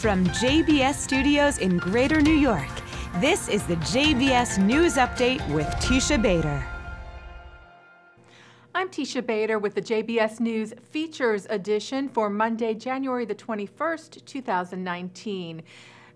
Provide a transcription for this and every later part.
From JBS Studios in Greater New York, this is the JBS News Update with Teisha Bader. I'm Teisha Bader with the JBS News Features Edition for Monday, January the 21st, 2019.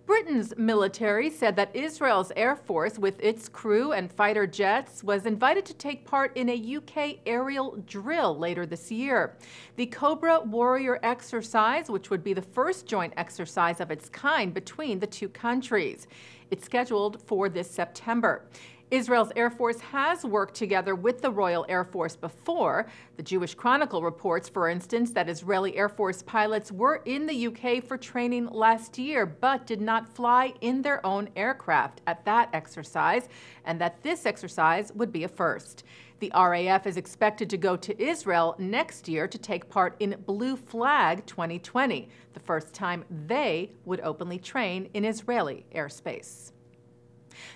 Britain's military said that Israel's Air Force, with its crew and fighter jets, was invited to take part in a UK aerial drill later this year. The Cobra Warrior exercise, which would be the first joint exercise of its kind between the two countries. It's scheduled for this September. Israel's Air Force has worked together with the Royal Air Force before. The Jewish Chronicle reports, for instance, that Israeli Air Force pilots were in the UK for training last year, but did not fly in their own aircraft at that exercise, and that this exercise would be a first. The RAF is expected to go to Israel next year to take part in Blue Flag 2020, the first time they would openly train in Israeli airspace.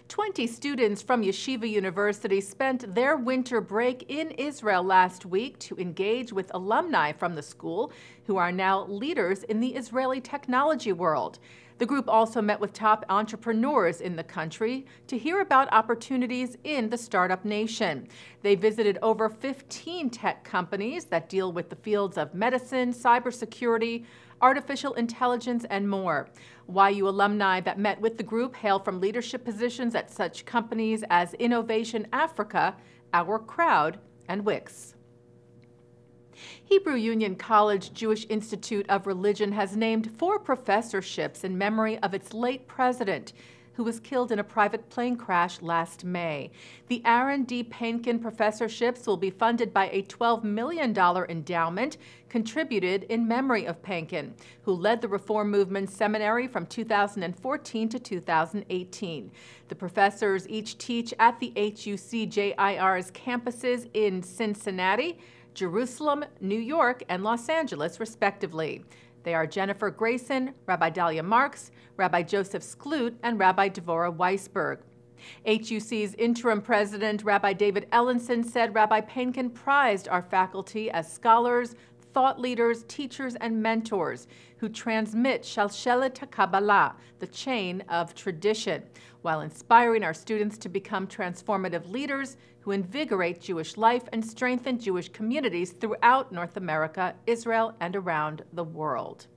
20 students from Yeshiva University spent their winter break in Israel last week to engage with alumni from the school who are now leaders in the Israeli technology world. The group also met with top entrepreneurs in the country to hear about opportunities in the startup nation. They visited over 15 tech companies that deal with the fields of medicine, cybersecurity, artificial intelligence, and more. YU alumni that met with the group hail from leadership positions at such companies as Innovation Africa, Our Crowd, and Wix. Hebrew Union College Jewish Institute of Religion has named 4 professorships in memory of its late president, who was killed in a private plane crash last May. The Aaron D. Painkin professorships will be funded by a $12 million endowment contributed in memory of Painkin, who led the Reform Movement Seminary from 2014 to 2018. The professors each teach at the HUC-JIR's campuses in Cincinnati, Jerusalem, New York, and Los Angeles, respectively. They are Jennifer Grayson, Rabbi Dahlia Marks, Rabbi Joseph Sklut, and Rabbi Devorah Weisberg. HUC's interim president, Rabbi David Ellenson, said Rabbi Painkin prized our faculty as scholars, thought leaders, teachers, and mentors who transmit Shalshelet HaKabbalah, the chain of tradition, while inspiring our students to become transformative leaders who invigorate Jewish life and strengthen Jewish communities throughout North America, Israel, and around the world.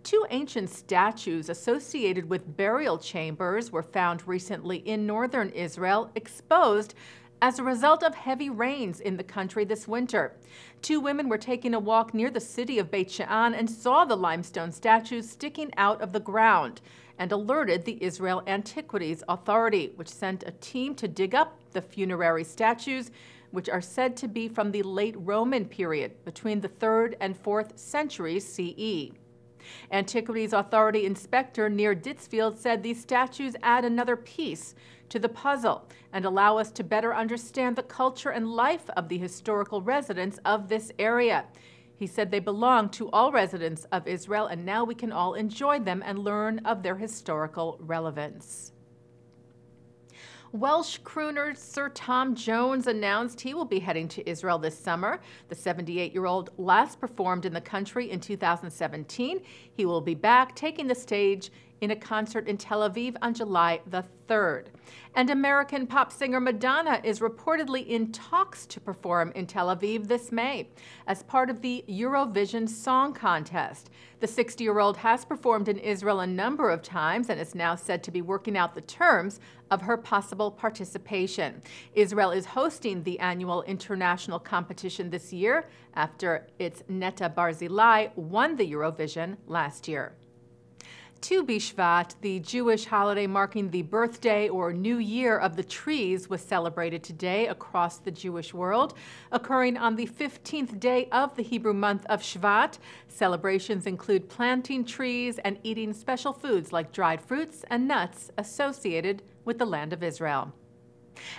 2 ancient statues associated with burial chambers were found recently in northern Israel, exposed as a result of heavy rains in the country this winter. 2 women were taking a walk near the city of Beit She'an and saw the limestone statues sticking out of the ground and alerted the Israel Antiquities Authority, which sent a team to dig up the funerary statues, which are said to be from the late Roman period, between the 3rd and 4th centuries CE. Antiquities Authority Inspector Nir Ditzfield said these statues add another piece to the puzzle and allow us to better understand the culture and life of the historical residents of this area. He said they belong to all residents of Israel, and now we can all enjoy them and learn of their historical relevance. Welsh crooner Sir Tom Jones announced he will be heading to Israel this summer. The 78-year-old last performed in the country in 2017. He will be back taking the stage in a concert in Tel Aviv on July the 3rd. And American pop singer Madonna is reportedly in talks to perform in Tel Aviv this May as part of the Eurovision Song Contest. The 60-year-old has performed in Israel a number of times and is now said to be working out the terms of her possible participation. Israel is hosting the annual international competition this year after its Netta Barzilai won the Eurovision last year. Tu B'Shvat, the Jewish holiday marking the birthday or New Year of the trees, was celebrated today across the Jewish world, occurring on the 15th day of the Hebrew month of Shvat. Celebrations include planting trees and eating special foods like dried fruits and nuts associated with the land of Israel.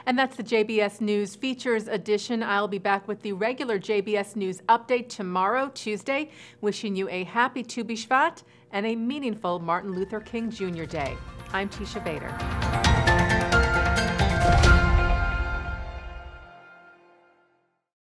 And that's the JBS News Features Edition. I'll be back with the regular JBS News Update tomorrow, Tuesday. Wishing you a happy Tu B'Shvat and a meaningful Martin Luther King Jr. Day. I'm Teisha Bader.